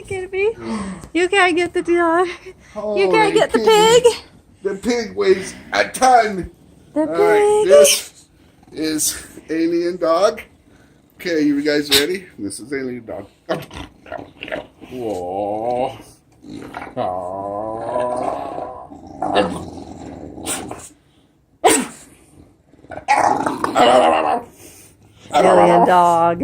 get me. You can't get the dog. Oh, You can't get the pig. pig. The pig weighs a ton. The All pig. right, this is Alien Dog. Okay, you guys ready? This is Alien Dog. Whoa. Alien dog.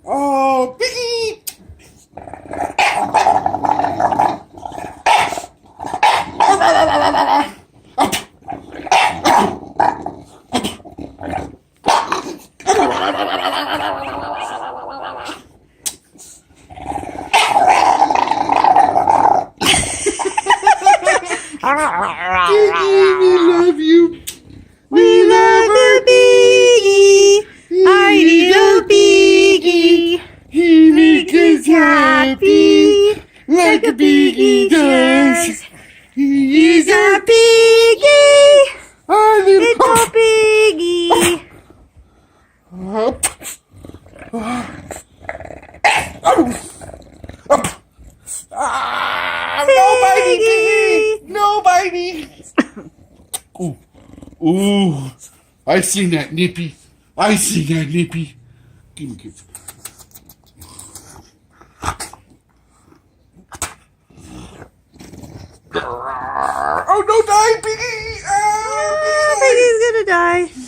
Oh, piggy! Piggy, we love you. We love you, Piggy. Our little Piggy. He makes us happy, like a piggy does. He's our Piggy. Our Little Piggy. No biting, piggy! No biting! Ooh, I seen that nippy. I seen that nippy. Give me. Oh, don't die, piggy! Piggy's gonna die.